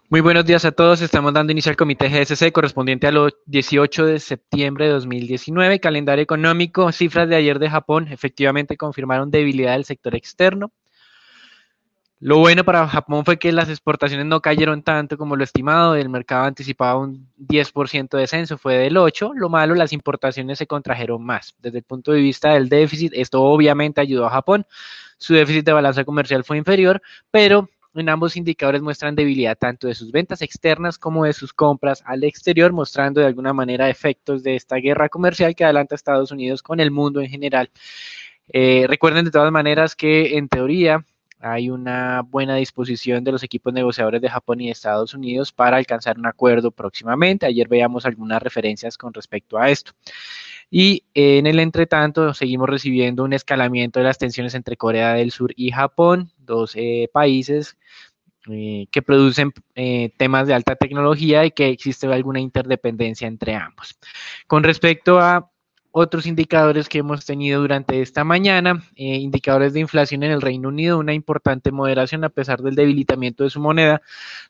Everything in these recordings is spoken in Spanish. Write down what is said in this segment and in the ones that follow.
Muy buenos días a todos. Estamos dando inicio al comité GSC correspondiente a los 18 de septiembre de 2019. Calendario económico, cifras de ayer de Japón efectivamente confirmaron debilidad del sector externo. Lo bueno para Japón fue que las exportaciones no cayeron tanto como lo estimado. El mercado anticipaba un 10% de descenso, fue del 8%. Lo malo, las importaciones se contrajeron más. Desde el punto de vista del déficit, esto obviamente ayudó a Japón. Su déficit de balanza comercial fue inferior, pero en ambos indicadores muestran debilidad tanto de sus ventas externas como de sus compras al exterior, mostrando de alguna manera efectos de esta guerra comercial que adelanta a Estados Unidos con el mundo en general. Recuerden de todas maneras que en teoría hay una buena disposición de los equipos negociadores de Japón y de Estados Unidos para alcanzar un acuerdo próximamente. Ayer veíamos algunas referencias con respecto a esto. Y en el entretanto seguimos recibiendo un escalamiento de las tensiones entre Corea del Sur y Japón, dos países que producen temas de alta tecnología y que existe alguna interdependencia entre ambos. Con respecto a otros indicadores que hemos tenido durante esta mañana, indicadores de inflación en el Reino Unido, una importante moderación a pesar del debilitamiento de su moneda.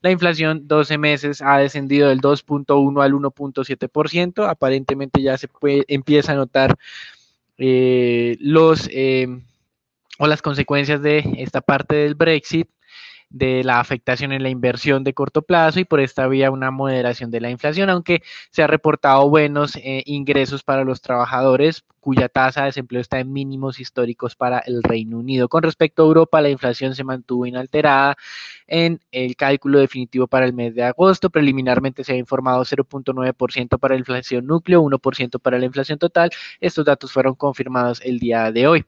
La inflación 12 meses ha descendido del 2.1 al 1.7%, aparentemente ya se empieza a notar las consecuencias de esta parte del Brexit, de la afectación en la inversión de corto plazo y por esta vía una moderación de la inflación, aunque se ha reportado buenos ingresos para los trabajadores, cuya tasa de desempleo está en mínimos históricos para el Reino Unido. Con respecto a Europa, la inflación se mantuvo inalterada en el cálculo definitivo para el mes de agosto. Preliminarmente se ha informado 0.9% para la inflación núcleo, 1% para la inflación total. Estos datos fueron confirmados el día de hoy.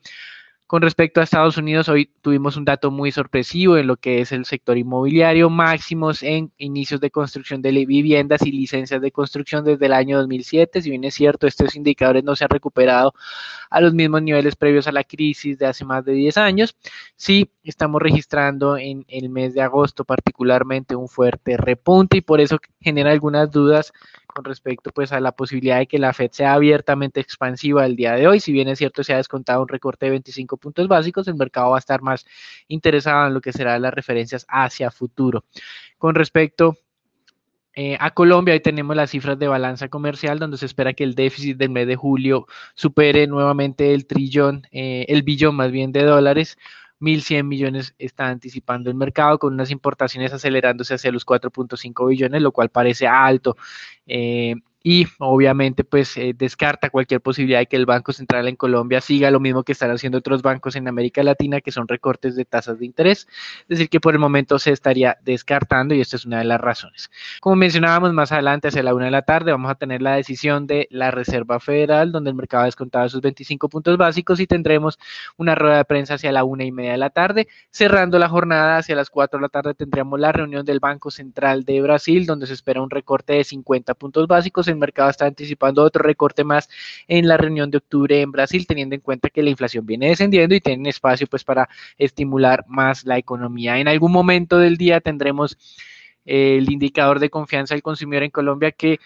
Con respecto a Estados Unidos, hoy tuvimos un dato muy sorpresivo en lo que es el sector inmobiliario, máximos en inicios de construcción de viviendas y licencias de construcción desde el año 2007. Si bien es cierto, estos indicadores no se han recuperado a los mismos niveles previos a la crisis de hace más de 10 años, sí estamos registrando en el mes de agosto particularmente un fuerte repunte y por eso genera algunas dudas con respecto pues a la posibilidad de que la Fed sea abiertamente expansiva el día de hoy. Si bien es cierto se ha descontado un recorte de 25 puntos básicos, el mercado va a estar más interesado en lo que serán las referencias hacia futuro. Con respecto a Colombia, hoy tenemos las cifras de balanza comercial donde se espera que el déficit del mes de julio supere nuevamente el billón más bien de dólares. 1.100 millones está anticipando el mercado, con unas importaciones acelerándose hacia los 4.5 billones, lo cual parece alto. Y obviamente pues descarta cualquier posibilidad de que el Banco Central en Colombia siga lo mismo que están haciendo otros bancos en América Latina, que son recortes de tasas de interés, es decir que por el momento se estaría descartando y esta es una de las razones. Como mencionábamos más adelante hacia la 1 de la tarde vamos a tener la decisión de la Reserva Federal donde el mercado ha descontado sus 25 puntos básicos y tendremos una rueda de prensa hacia la 1:30 de la tarde, cerrando la jornada hacia las 4 de la tarde tendremos la reunión del Banco Central de Brasil donde se espera un recorte de 50 puntos básicos. El mercado está anticipando otro recorte más en la reunión de octubre en Brasil, teniendo en cuenta que la inflación viene descendiendo y tienen espacio pues para estimular más la economía. En algún momento del día tendremos el indicador de confianza del consumidor en Colombia que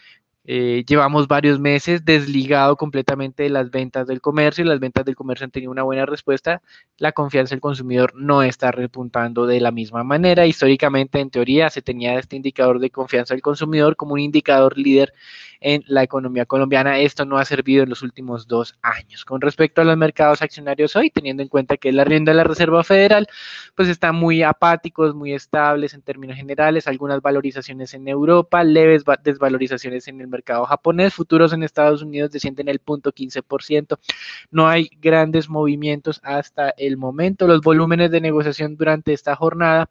llevamos varios meses desligado completamente de las ventas del comercio y las ventas del comercio han tenido una buena respuesta. La confianza del consumidor no está repuntando de la misma manera. Históricamente, en teoría, se tenía este indicador de confianza del consumidor como un indicador líder en la economía colombiana. Esto no ha servido en los últimos 2 años. Con respecto a los mercados accionarios hoy, teniendo en cuenta que la rienda de la Reserva Federal, pues están muy apáticos, muy estables en términos generales, algunas valorizaciones en Europa, leves desvalorizaciones en el mercado japonés, futuros en Estados Unidos descienden el 0.15%, no hay grandes movimientos hasta el momento. Los volúmenes de negociación durante esta jornada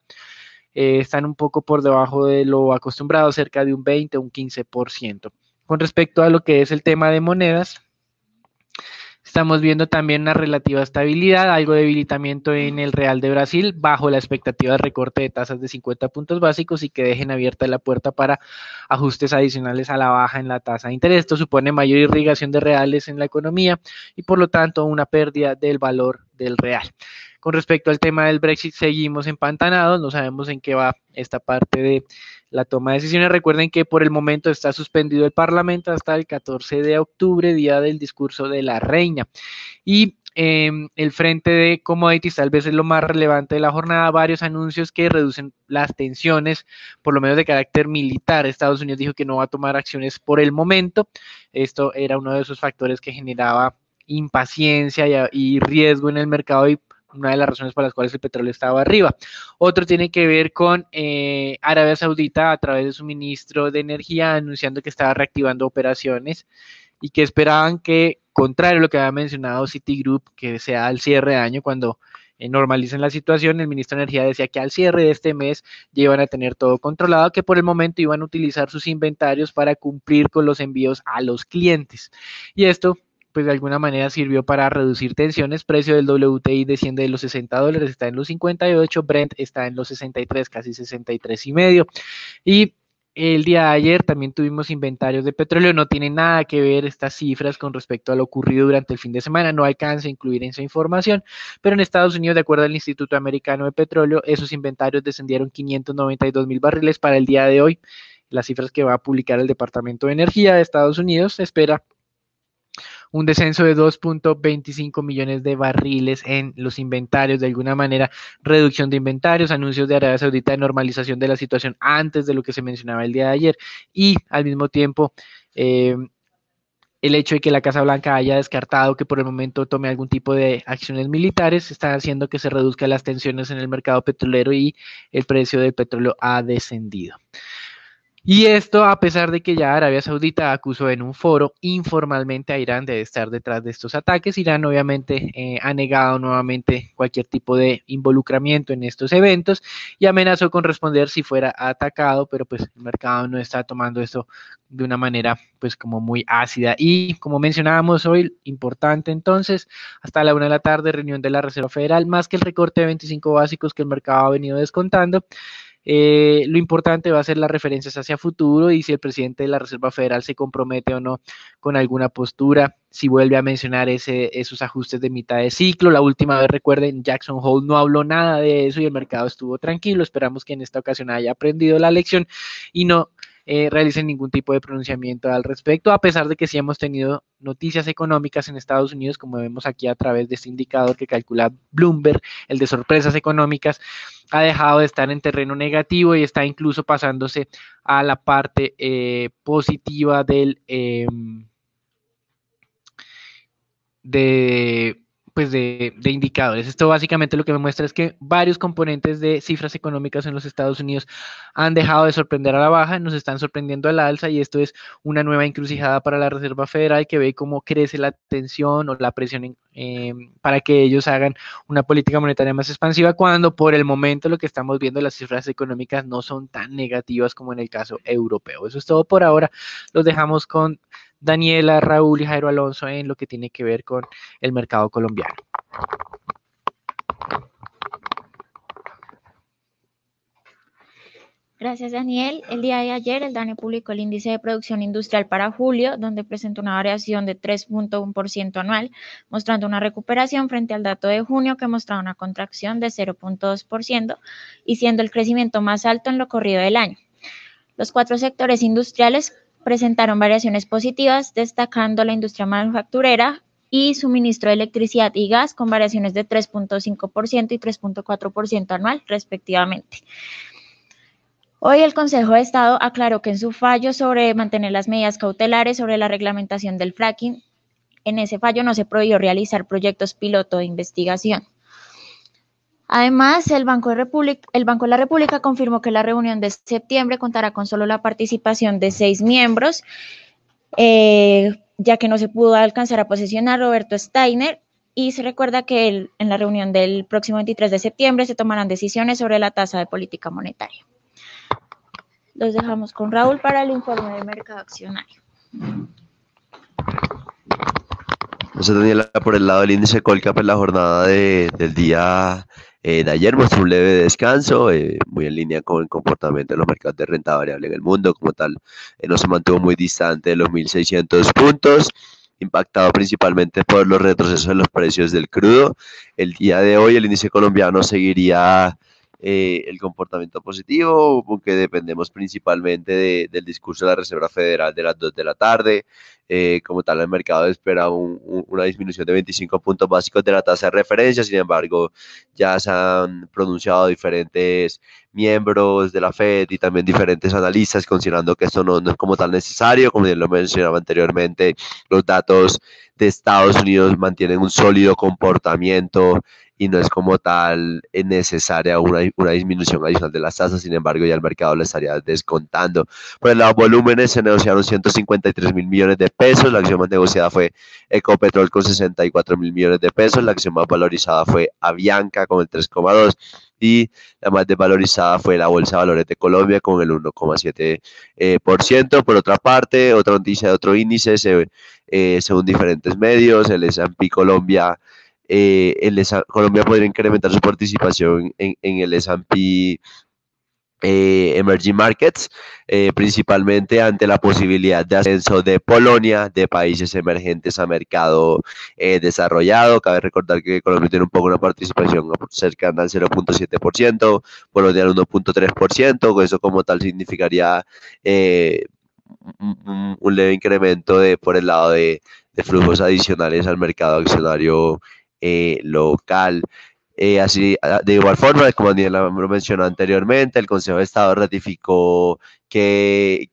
están un poco por debajo de lo acostumbrado, cerca de un 20 o un 15%. Con respecto a lo que es el tema de monedas, estamos viendo también una relativa estabilidad, algo de debilitamiento en el Real de Brasil, bajo la expectativa de recorte de tasas de 50 puntos básicos y que dejen abierta la puerta para ajustes adicionales a la baja en la tasa de interés. Esto supone mayor irrigación de reales en la economía y por lo tanto una pérdida del valor del real. Con respecto al tema del Brexit, seguimos empantanados, no sabemos en qué va esta parte de la toma de decisiones. Recuerden que por el momento está suspendido el Parlamento hasta el 14 de octubre, día del discurso de la reina. Y el frente de commodities tal vez es lo más relevante de la jornada, varios anuncios que reducen las tensiones, por lo menos de carácter militar. Estados Unidos dijo que no va a tomar acciones por el momento. Esto era uno de esos factores que generaba impaciencia y riesgo en el mercado y una de las razones por las cuales el petróleo estaba arriba. Otro tiene que ver con Arabia Saudita a través de su ministro de Energía anunciando que estaba reactivando operaciones y que esperaban que, contrario a lo que había mencionado Citigroup, que sea al cierre de año cuando normalicen la situación, el ministro de Energía decía que al cierre de este mes ya iban a tener todo controlado, que por el momento iban a utilizar sus inventarios para cumplir con los envíos a los clientes. Y esto pues de alguna manera sirvió para reducir tensiones. Precio del WTI desciende de los $60, está en los 58, Brent está en los 63, casi 63 y medio. Y el día de ayer también tuvimos inventarios de petróleo, no tiene nada que ver estas cifras con respecto a lo ocurrido durante el fin de semana, no alcanza a incluir esa información, pero en Estados Unidos, de acuerdo al Instituto Americano de Petróleo, esos inventarios descendieron 592,000 barriles para el día de hoy. Las cifras que va a publicar el Departamento de Energía de Estados Unidos, se espera un descenso de 2.25 millones de barriles en los inventarios, de alguna manera reducción de inventarios, anuncios de Arabia Saudita de normalización de la situación antes de lo que se mencionaba el día de ayer y al mismo tiempo el hecho de que la Casa Blanca haya descartado que por el momento tome algún tipo de acciones militares está haciendo que se reduzcan las tensiones en el mercado petrolero y el precio del petróleo ha descendido. Y esto a pesar de que ya Arabia Saudita acusó en un foro informalmente a Irán de estar detrás de estos ataques. Irán obviamente ha negado nuevamente cualquier tipo de involucramiento en estos eventos y amenazó con responder si fuera atacado, pero pues el mercado no está tomando esto de una manera pues como muy ácida. Y como mencionábamos hoy, importante entonces, hasta la 1 de la tarde, reunión de la Reserva Federal, más que el recorte de 25 básicos que el mercado ha venido descontando. Lo importante va a ser las referencias hacia futuro y si el presidente de la Reserva Federal se compromete o no con alguna postura, si vuelve a mencionar esos ajustes de mitad de ciclo. La última vez, recuerden, Jackson Hole no habló nada de eso y el mercado estuvo tranquilo. Esperamos que en esta ocasión haya aprendido la lección y no realicen ningún tipo de pronunciamiento al respecto, a pesar de que sí hemos tenido noticias económicas en Estados Unidos, como vemos aquí a través de este indicador que calcula Bloomberg, el de sorpresas económicas, ha dejado de estar en terreno negativo y está incluso pasándose a la parte positiva del de indicadores. Esto básicamente lo que me muestra es que varios componentes de cifras económicas en los Estados Unidos han dejado de sorprender a la baja, nos están sorprendiendo a la alza y esto es una nueva encrucijada para la Reserva Federal que ve cómo crece la tensión o la presión para que ellos hagan una política monetaria más expansiva cuando por el momento lo que estamos viendo las cifras económicas no son tan negativas como en el caso europeo. Eso es todo por ahora. Los dejamos con Daniela, Raúl y Jairo Alonso en lo que tiene que ver con el mercado colombiano. Gracias, Daniel. El día de ayer, el DANE publicó el índice de producción industrial para julio, donde presentó una variación de 3.1% anual, mostrando una recuperación frente al dato de junio, que mostraba una contracción de 0.2% y siendo el crecimiento más alto en lo corrido del año. Los 4 sectores industriales presentaron variaciones positivas, destacando la industria manufacturera y suministro de electricidad y gas, con variaciones de 3.5% y 3.4% anual, respectivamente. Hoy el Consejo de Estado aclaró que en su fallo sobre mantener las medidas cautelares sobre la reglamentación del fracking, en ese fallo no se prohibió realizar proyectos piloto de investigación. Además, el Banco de la República confirmó que la reunión de septiembre contará con solo la participación de 6 miembros, ya que no se pudo alcanzar a posesionar Roberto Steiner, y se recuerda que en la reunión del próximo 23 de septiembre se tomarán decisiones sobre la tasa de política monetaria. Los dejamos con Raúl para el informe de mercado accionario. Entonces, Daniela, por el lado del índice Colcap en la jornada del día de ayer mostró un leve descanso, muy en línea con el comportamiento de los mercados de renta variable en el mundo. Como tal, no se mantuvo muy distante de los 1.600 puntos. impactado principalmente por los retrocesos de los precios del crudo. El día de hoy el índice colombiano seguiría el comportamiento positivo, aunque dependemos principalmente del discurso de la Reserva Federal de las 2 de la tarde. Como tal, el mercado espera una disminución de 25 puntos básicos de la tasa de referencia. Sin embargo, ya se han pronunciado diferentes miembros de la Fed y también diferentes analistas considerando que esto no es como tal necesario. Como ya lo mencionaba anteriormente, los datos de Estados Unidos mantienen un sólido comportamiento y no es como tal necesaria una disminución adicional de las tasas. Sin embargo, ya el mercado lo estaría descontando. Por el lado volúmenes, se negociaron 153.000 millones de pesos. La acción más negociada fue Ecopetrol con 64.000 millones de pesos. La acción más valorizada fue Avianca con el 3,2%. Y la más desvalorizada fue la Bolsa de Valores de Colombia con el 1,7%. Por otra parte, otra noticia de otro índice, según diferentes medios, el S&P Colombia, Colombia podría incrementar su participación en el S&P Emerging Markets, principalmente ante la posibilidad de ascenso de Polonia, de países emergentes a mercado desarrollado. Cabe recordar que Colombia tiene un poco una participación cercana al 0,7%, Polonia al 1,3%, eso como tal significaría un leve incremento por el lado de flujos adicionales al mercado accionario local. De igual forma, como Daniel lo mencionó anteriormente, el Consejo de Estado ratificó que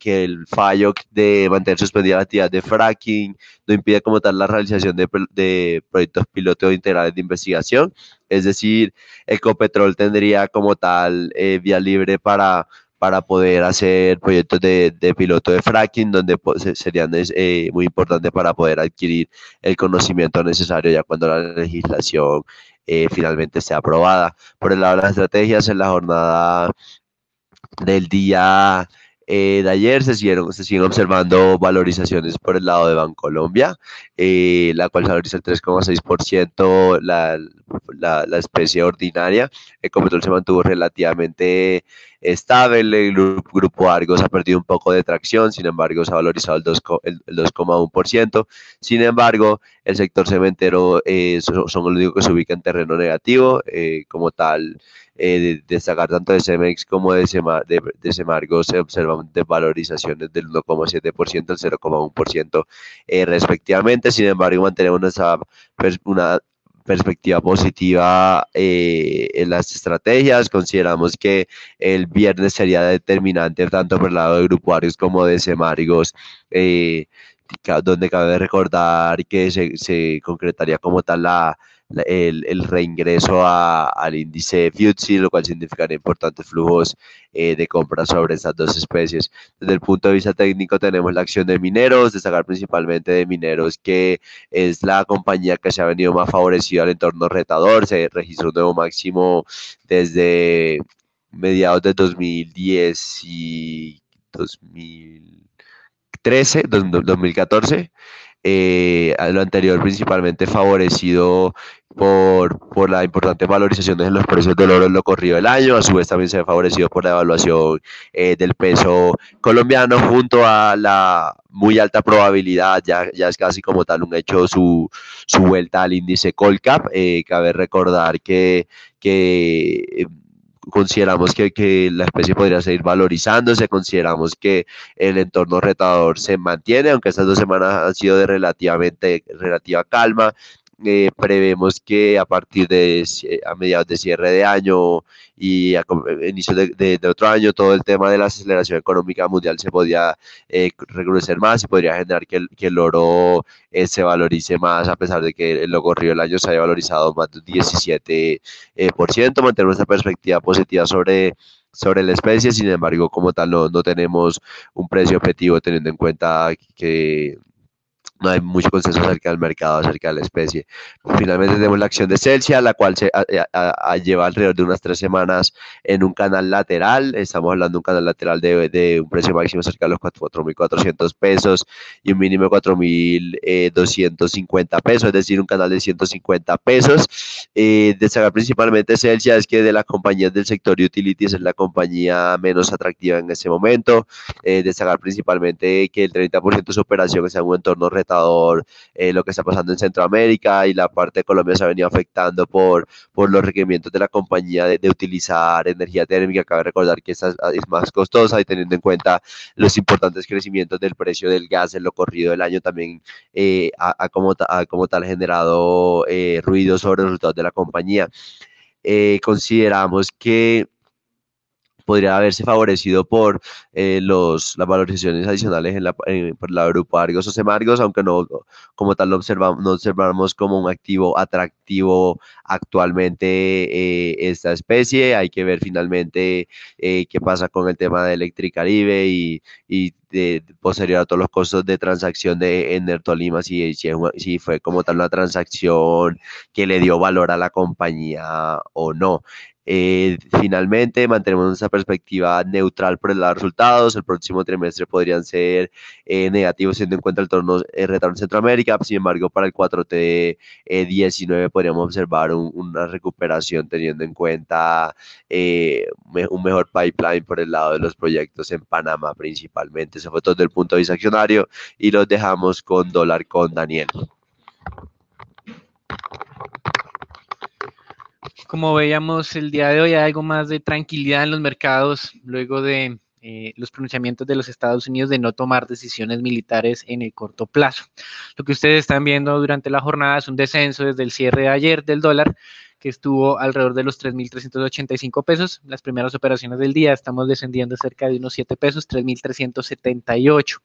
el fallo de mantener suspendida la actividad de fracking no impide como tal la realización de proyectos piloto integrales de investigación. Es decir, Ecopetrol tendría como tal vía libre para poder hacer proyectos de piloto de fracking, donde serían muy importantes para poder adquirir el conocimiento necesario ya cuando la legislación finalmente esté aprobada. Por el lado de las estrategias, en la jornada del día de ayer se siguen observando valorizaciones por el lado de Bancolombia, la cual se valoriza el 3,6%, la especie ordinaria. Ecopetrol se mantuvo relativamente estable. El grupo Argos ha perdido un poco de tracción, sin embargo se ha valorizado el 2,1%. Sin embargo, el sector cementero son los únicos que se ubica en terreno negativo. Como tal, destacar tanto de Cemex como de Semargo se observan desvalorizaciones del 1,7% al 0,1% respectivamente. Sin embargo, mantenemos una perspectiva positiva en las estrategias. Consideramos que el viernes sería determinante tanto por el lado de Grupo Argos como de Semargos, donde cabe recordar que se concretaría como tal el reingreso al índice FTSE, lo cual significaría importantes flujos de compra sobre estas dos especies. Desde el punto de vista técnico tenemos la acción de Mineros, destacar principalmente de Mineros, que es la compañía que se ha venido más favorecida al entorno retador. Se registró un nuevo máximo desde mediados de 2010 y 2014. Lo anterior principalmente favorecido por la importante valorización en los precios del oro en lo corrido del año. A su vez también se ha favorecido por la evaluación del peso colombiano, junto a la muy alta probabilidad, ya es casi como tal un hecho, su vuelta al índice Colcap. Cabe recordar que consideramos que la especie podría seguir valorizándose, consideramos que el entorno retador se mantiene, aunque estas 2 semanas han sido de relativa calma. Prevemos que a partir a mediados de cierre de año y a inicio de otro año, todo el tema de la aceleración económica mundial se podría recrudecer más y podría generar que el oro se valorice más, a pesar de que en lo corrido del año se haya valorizado más de un 17%. Mantenemos esta perspectiva positiva sobre la especie. Sin embargo, como tal, no tenemos un precio objetivo, teniendo en cuenta que no hay mucho consenso acerca del mercado, acerca de la especie. Finalmente tenemos la acción de Celsia, la cual se lleva alrededor de unas 3 semanas en un canal lateral. Estamos hablando de un canal lateral de un precio máximo cerca de los 4.400 pesos y un mínimo de 4.250 pesos, es decir, un canal de 150 pesos. Destacar principalmente Celsia es que de las compañías del sector de utilities es la compañía menos atractiva en este momento. Destacar principalmente que el 30% de su operación está en un entorno retador, exportador, lo que está pasando en Centroamérica, y la parte de Colombia se ha venido afectando por los requerimientos de la compañía de utilizar energía térmica. Cabe recordar que esta es más costosa, y teniendo en cuenta los importantes crecimientos del precio del gas en lo corrido del año, también como tal generado ruido sobre los resultados de la compañía. Consideramos que podría haberse favorecido por las valorizaciones adicionales por el lado de Grupo Argos o Semargos, aunque no, como tal, no observamos como un activo atractivo actualmente esta especie. Hay que ver finalmente qué pasa con el tema de Electricaribe y posterior a todos los costos de transacción de Ender Tolima, si fue como tal una transacción que le dio valor a la compañía o no. Finalmente, mantenemos nuestra perspectiva neutral por el lado de resultados. El próximo trimestre podrían ser negativos, teniendo en cuenta el retorno en Centroamérica. Sin embargo, para el 4T 19 podríamos observar una recuperación, teniendo en cuenta un mejor pipeline por el lado de los proyectos en Panamá principalmente. Eso fue todo desde el punto de vista accionario, y los dejamos con dólar con Daniel. Como veíamos el día de hoy, hay algo más de tranquilidad en los mercados luego de los pronunciamientos de los Estados Unidos de no tomar decisiones militares en el corto plazo. Lo que ustedes están viendo durante la jornada es un descenso desde el cierre de ayer del dólar, que estuvo alrededor de los 3.385 pesos. Las primeras operaciones del día estamos descendiendo cerca de unos 7 pesos, 3.378.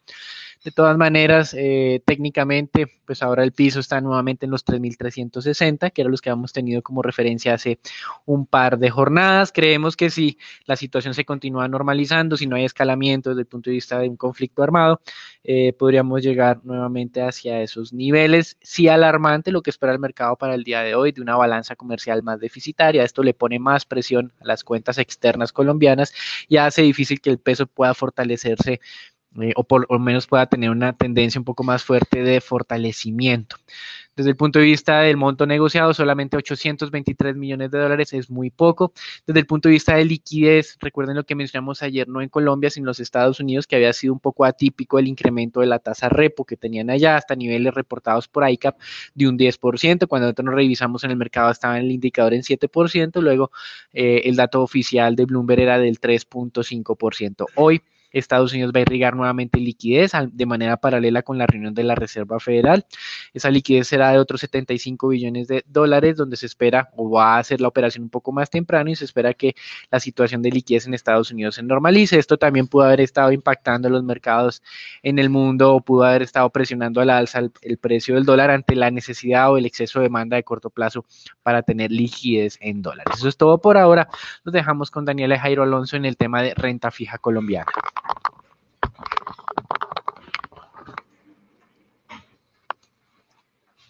De todas maneras, técnicamente, pues ahora el piso está nuevamente en los 3.360, que eran los que habíamos tenido como referencia hace un par de jornadas. Creemos que si la situación se continúa normalizando, si no hay escalamiento desde el punto de vista de un conflicto armado, podríamos llegar nuevamente hacia esos niveles. Sí, alarmante lo que espera el mercado para el día de hoy, de una balanza comercial más deficitaria. Esto le pone más presión a las cuentas externas colombianas y hace difícil que el peso pueda fortalecerse, o por lo menos pueda tener una tendencia un poco más fuerte de fortalecimiento. Desde el punto de vista del monto negociado, solamente 823 millones de dólares es muy poco. Desde el punto de vista de liquidez, recuerden lo que mencionamos ayer, no en Colombia, sino en los Estados Unidos, que había sido un poco atípico el incremento de la tasa repo que tenían allá, hasta niveles reportados por ICAP de un 10%. Cuando nosotros nos revisamos en el mercado, estaba en el indicador en 7%. Luego, el dato oficial de Bloomberg era del 3.5%. Hoy, Estados Unidos va a irrigar nuevamente liquidez de manera paralela con la reunión de la Reserva Federal. Esa liquidez será de otros 75 billones de dólares, donde se espera, o va a hacer la operación un poco más temprano, y se espera que la situación de liquidez en Estados Unidos se normalice. Esto también pudo haber estado impactando los mercados en el mundo, o pudo haber estado presionando a la alza el precio del dólar ante la necesidad o el exceso de demanda de corto plazo para tener liquidez en dólares. Eso es todo por ahora. Nos dejamos con Daniela Jairo Alonso en el tema de renta fija colombiana.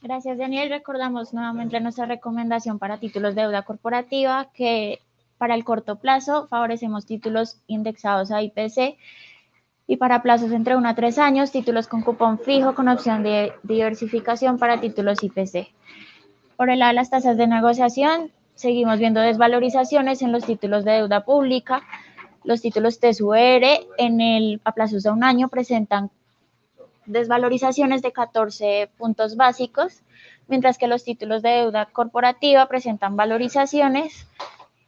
Gracias, Daniel. Recordamos nuevamente nuestra recomendación para títulos de deuda corporativa, que para el corto plazo favorecemos títulos indexados a IPC, y para plazos entre 1 a 3 años, títulos con cupón fijo con opción de diversificación para títulos IPC. Por el lado de las tasas de negociación, seguimos viendo desvalorizaciones en los títulos de deuda pública. Los títulos TSUR a plazos de un año presentan desvalorizaciones de 14 puntos básicos, mientras que los títulos de deuda corporativa presentan valorizaciones.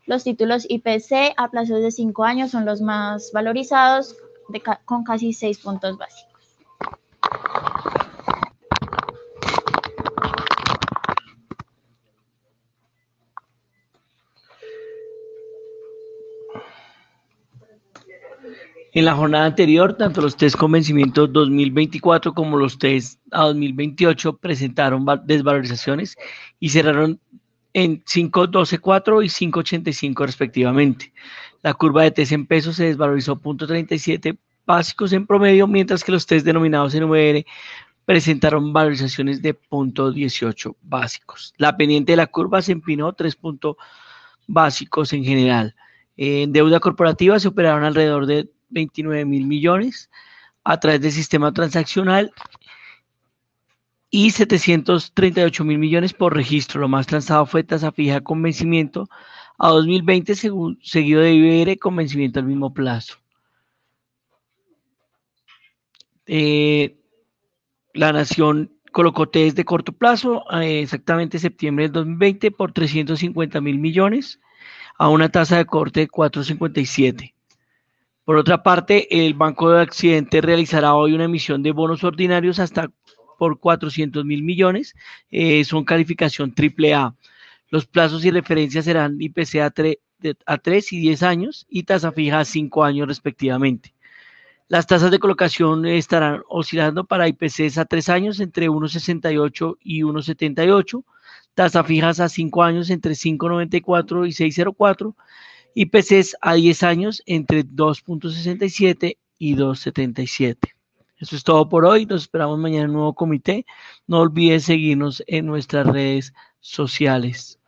Los títulos IPC a plazos de 5 años son los más valorizados, con casi 6 puntos básicos. En la jornada anterior, tanto los test con vencimiento 2024 como los test a 2028 presentaron desvalorizaciones y cerraron en 5.12.4 y 5.85 respectivamente. La curva de test en pesos se desvalorizó 0.37 básicos en promedio, mientras que los test denominados en VR presentaron valorizaciones de 0.18 básicos. La pendiente de la curva se empinó 3 puntos básicos en general. En deuda corporativa se operaron alrededor de 29.000 millones a través del sistema transaccional y 738.000 millones por registro. Lo más transado fue tasa fija con vencimiento a 2020, seguido de IBR con vencimiento al mismo plazo. La Nación colocó TES de corto plazo, exactamente septiembre del 2020, por 350.000 millones a una tasa de corte de 4,57. Por otra parte, el Banco de Occidente realizará hoy una emisión de bonos ordinarios hasta por 400.000 millones, son calificación AAA. Los plazos y referencias serán IPC a 3 y 10 años y tasa fija a 5 años respectivamente. Las tasas de colocación estarán oscilando para IPCs a 3 años entre 1,68 y 1,78, tasas fijas a 5 años entre 5,94 y 6,04, IPCs a 10 años entre 2,67 y 2,77. Eso es todo por hoy. Nos esperamos mañana en un nuevo comité. No olvides seguirnos en nuestras redes sociales.